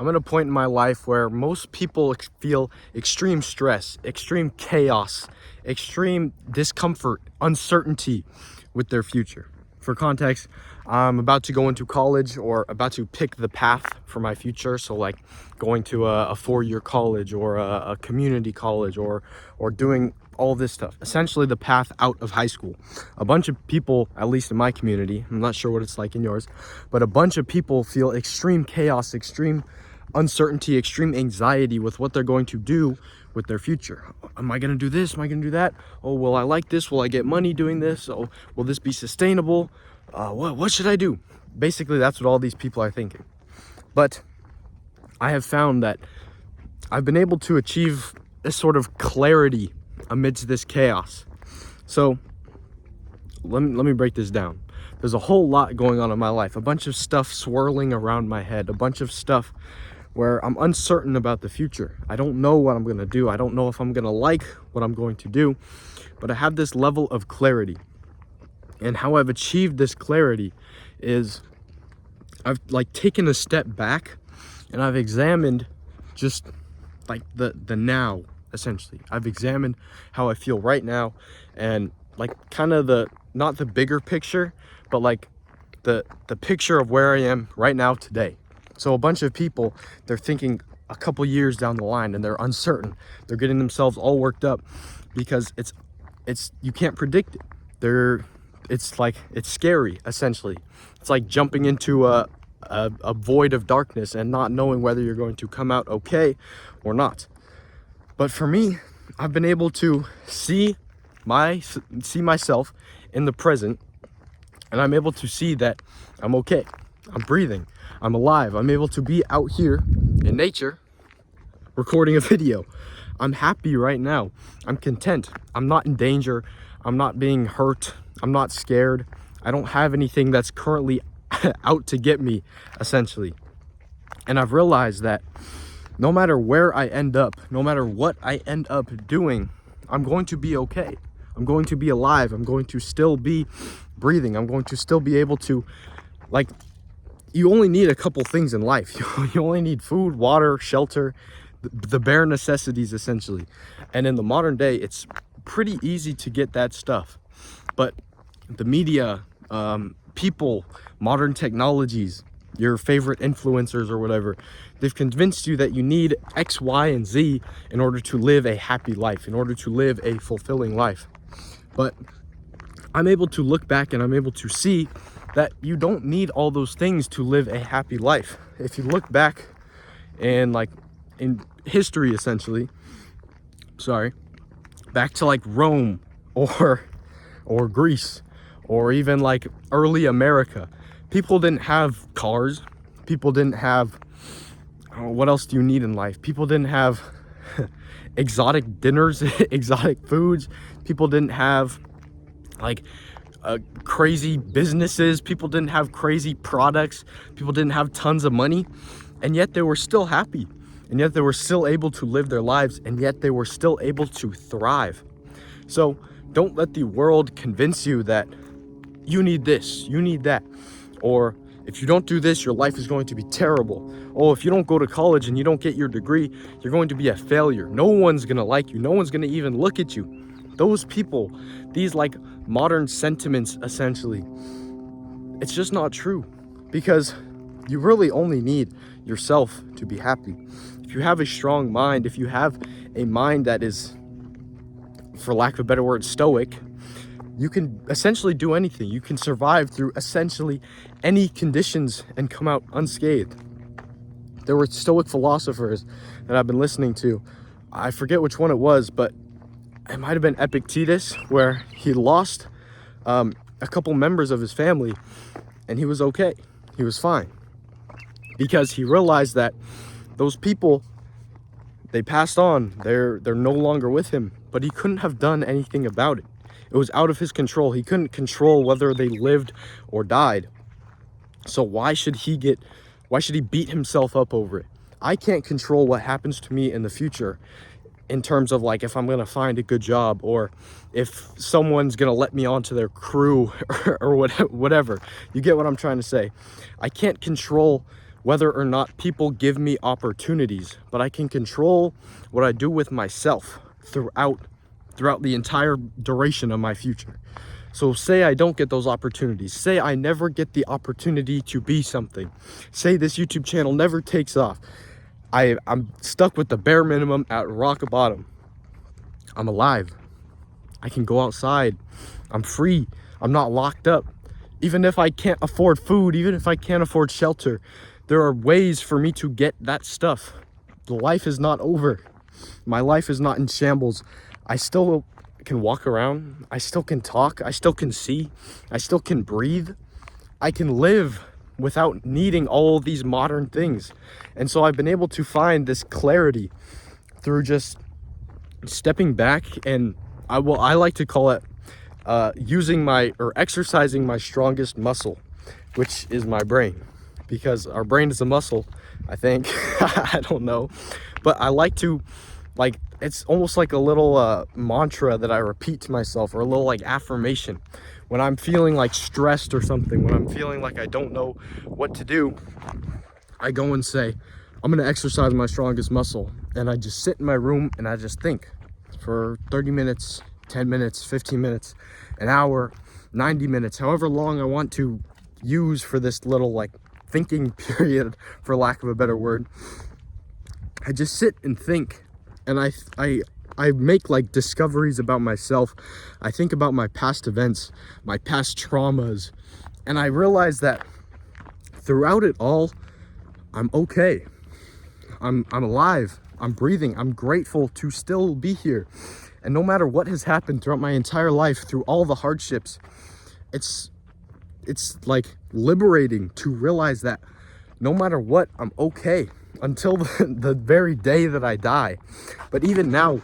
I'm at a point in my life where most people feel extreme stress, extreme chaos, extreme discomfort, uncertainty with their future. For context, I'm about to go into college, or about to pick the path for my future. So like going to a 4-year college, or a community college, or doing all this stuff. Essentially the path out of high school. A bunch of people, at least in my community, I'm not sure what it's like in yours, but a bunch of people feel extreme chaos, extreme uncertainty, extreme anxiety with what they're going to do with their future. Am I going to do this? Am I going to do that? Oh, will I like this? Will I get money doing this? Oh, will this be sustainable? What should I do? Basically, that's what all these people are thinking. But I have found that I've been able to achieve a sort of clarity amidst this chaos. So let me break this down. There's a whole lot going on in my life, a bunch of stuff swirling around my head, a bunch of stuff where I'm uncertain about the future. I don't know what I'm going to do. I don't know if I'm going to like what I'm going to do, but I have this level of clarity. And how I've achieved this clarity is I've like taken a step back and I've examined just like the now, essentially. I've examined how I feel right now, and like kind of not the bigger picture, but like the picture of where I am right now today. So a bunch of people, they're thinking a couple years down the line and they're uncertain. They're getting themselves all worked up because it's you can't predict it. It's scary, essentially. It's like jumping into a void of darkness and not knowing whether you're going to come out okay or not. But for me, I've been able to see myself in the present, and I'm able to see that I'm okay. I'm breathing. I'm alive. I'm able to be out here in nature recording a video. I'm happy right now. I'm content. I'm not in danger. I'm not being hurt. I'm not scared. I don't have anything that's currently out to get me, essentially. And I've realized that no matter where I end up, no matter what I end up doing, I'm going to be okay. I'm going to be alive. I'm going to still be breathing. I'm going to still be able to, like, you only need a couple things in life. You only need food, water, shelter, the bare necessities, essentially. And in the modern day, it's pretty easy to get that stuff. But the media, people, modern technologies, your favorite influencers or whatever, they've convinced you that you need X, Y, and Z in order to live a happy life, in order to live a fulfilling life. But I'm able to look back and I'm able to see that you don't need all those things to live a happy life. If you look back and like in history, essentially, back to like Rome or Greece, or even like early America, people didn't have cars. People didn't have, what else do you need in life? People didn't have exotic dinners, exotic foods. People didn't have like crazy businesses. People didn't have crazy products. People didn't have tons of money, and yet they were still happy, and yet they were still able to live their lives, and yet they were still able to thrive. So don't let the world convince you that you need this, you need that, or if you don't do this, your life is going to be terrible. Oh, if you don't go to college and you don't get your degree, you're going to be a failure. No one's gonna like you. No one's gonna even look at you. Those people, these like modern sentiments, essentially, it's just not true, because you really only need yourself to be happy. If you have a strong mind, if you have a mind that is, for lack of a better word, stoic, you can essentially do anything. You can survive through essentially any conditions and come out unscathed. There were stoic philosophers that I've been listening to. I forget which one it was, but it might have been Epictetus, where he lost a couple members of his family and he was okay. He was fine, because he realized that those people, they passed on. They're no longer with him, but he couldn't have done anything about it. It was out of his control. He couldn't control whether they lived or died. So why should he beat himself up over it? I can't control what happens to me in the future, in terms of like if I'm gonna find a good job, or if someone's gonna let me onto their crew or whatever. You get what I'm trying to say. I can't control whether or not people give me opportunities, but I can control what I do with myself throughout the entire duration of my future. So say I don't get those opportunities, say I never get the opportunity to be something, say this YouTube channel never takes off, I'm stuck with the bare minimum at rock bottom. I'm alive. I can go outside. I'm free. I'm not locked up. Even if I can't afford food, even if I can't afford shelter, there are ways for me to get that stuff. The life is not over. My life is not in shambles. I still can walk around. I still can talk. I still can see. I still can breathe. I can live without needing all of these modern things. And so I've been able to find this clarity through just stepping back, and I like to call it exercising my strongest muscle, which is my brain, because our brain is a muscle, I think. I don't know, but I like to, it's almost like a little mantra that I repeat to myself, or a little affirmation when I'm feeling stressed or something, when I'm feeling like I don't know what to do. I go and say, I'm gonna exercise my strongest muscle, and I just sit in my room and I just think for 30 minutes, 10 minutes, 15 minutes, an hour, 90 minutes, however long I want to use for this little thinking period, for lack of a better word. I just sit and think, and I make discoveries about myself. I think about my past events, my past traumas, and I realize that throughout it all, I'm okay. I'm alive. I'm breathing. I'm grateful to still be here. And no matter what has happened throughout my entire life, through all the hardships, it's liberating to realize that no matter what, I'm okay until the very day that I die. But even now,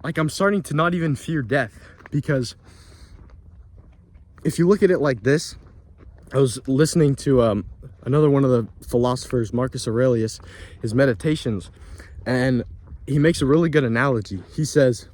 I'm starting to not even fear death, because if you look at it like this, I was listening to another one of the philosophers, Marcus Aurelius, his meditations, and he makes a really good analogy. He says,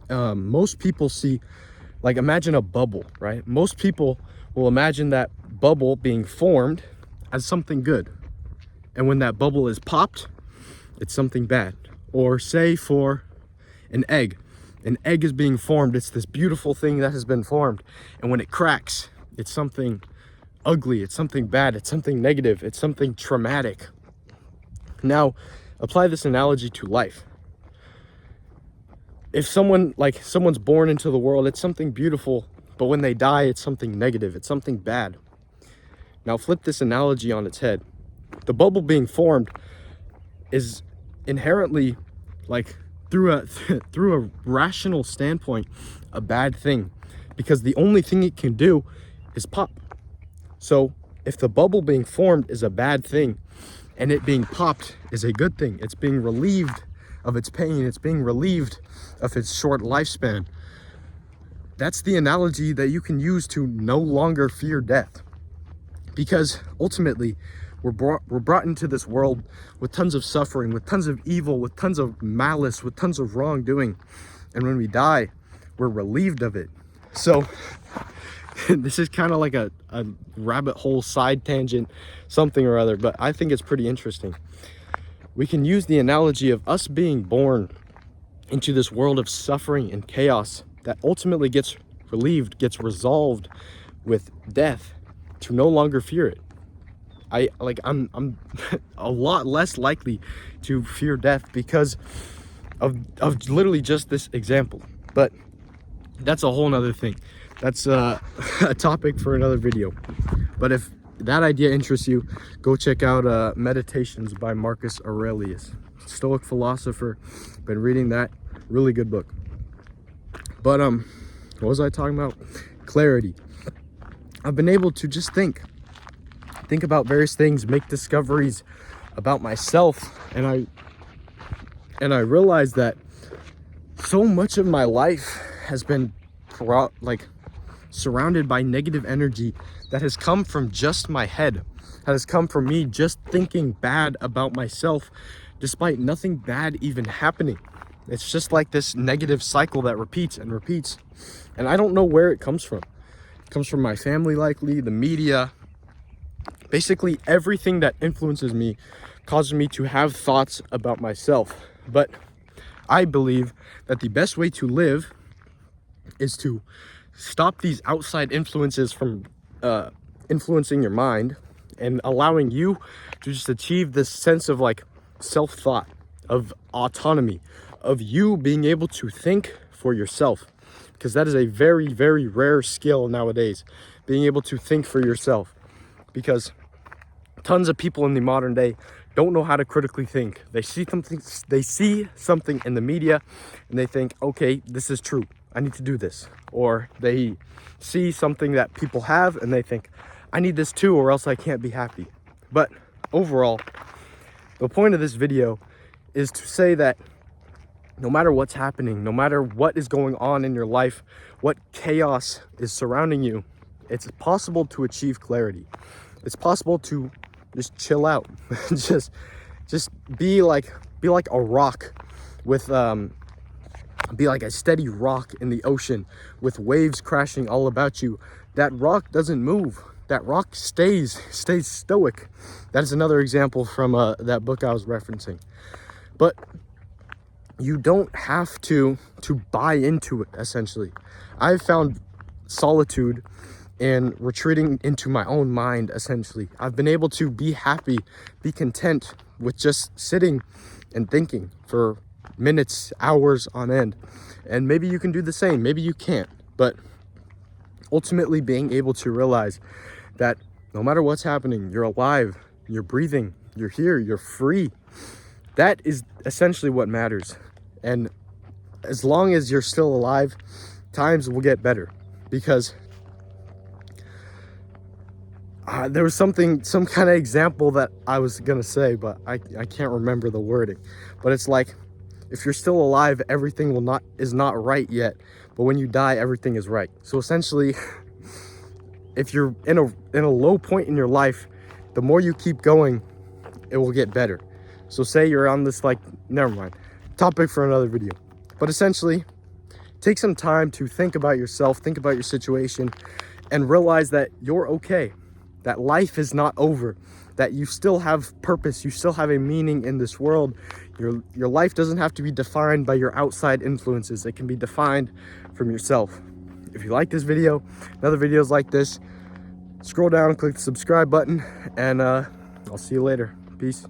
most people see, imagine a bubble, right? Most people will imagine that bubble being formed as something good. And when that bubble is popped, it's something bad. Or say for an egg is being formed. It's this beautiful thing that has been formed. And when it cracks, it's something ugly. It's something bad. It's something negative. It's something traumatic. Now, apply this analogy to life. If someone's born into the world, it's something beautiful, but when they die, it's something negative. It's something bad. Now flip this analogy on its head. The bubble being formed is inherently, through a rational standpoint, a bad thing, because the only thing it can do is pop. So if the bubble being formed is a bad thing, and it being popped is a good thing, it's being relieved of its pain, it's being relieved of its short lifespan. That's the analogy that you can use to no longer fear death, because ultimately we're brought into this world with tons of suffering, with tons of evil, with tons of malice, with tons of wrongdoing, and when we die, we're relieved of it. So this is kind of like a rabbit hole side tangent, something or other, but I think it's pretty interesting. We can use the analogy of us being born into this world of suffering and chaos that ultimately gets relieved, gets resolved with death, to no longer fear it. I'm a lot less likely to fear death because of literally just this example. But that's a whole nother thing. That's a topic for another video. But if that idea interests you, go check out Meditations by Marcus Aurelius, Stoic philosopher. Been reading that, really good book. But what was I talking about? Clarity. I've been able to just think about various things, make discoveries about myself, and I realized that so much of my life has been surrounded by negative energy that has come from just my head, that has come from me just thinking bad about myself despite nothing bad even happening. It's just like this negative cycle that repeats and repeats, and I don't know where it comes from. It comes from my family, likely, the media, Basically, everything that influences me causes me to have thoughts about myself. But I believe that the best way to live is to stop these outside influences from influencing your mind and allowing you to just achieve this sense of like self-thought, of autonomy, of you being able to think for yourself, because that is a very, very rare skill nowadays, being able to think for yourself, because tons of people in the modern day don't know how to critically think. They see something in the media and they think, okay, this is true, I need to do this. Or they see something that people have and they think, I need this too, or else I can't be happy. But overall, the point of this video is to say that no matter what's happening, no matter what is going on in your life, what chaos is surrounding you, it's possible to achieve clarity. It's possible to just chill out. just be like a rock with be like a steady rock in the ocean with waves crashing all about you. That rock doesn't move. That rock stays stoic. That is another example from that book I was referencing. But you don't have to buy into it, essentially. I've found solitude in retreating into my own mind, essentially. I've been able to be happy, be content with just sitting and thinking for minutes, hours on end. And maybe you can do the same, maybe you can't. But ultimately being able to realize that no matter what's happening, you're alive, you're breathing, you're here, you're free. That is essentially what matters. And as long as you're still alive, times will get better. Because there was some kind of example that I was gonna say, but I can't remember the wording. But it's like, if you're still alive, everything is not right yet. But when you die, everything is right. So essentially, if you're in a low point in your life, the more you keep going, it will get better. So say you're on this, like, never mind, topic for another video. But essentially, take some time to think about yourself, think about your situation, and realize that you're okay, that life is not over, that you still have purpose, you still have a meaning in this world. Your life doesn't have to be defined by your outside influences. It can be defined from yourself. If you like this video, and other videos like this, scroll down, click the subscribe button, and I'll see you later. Peace.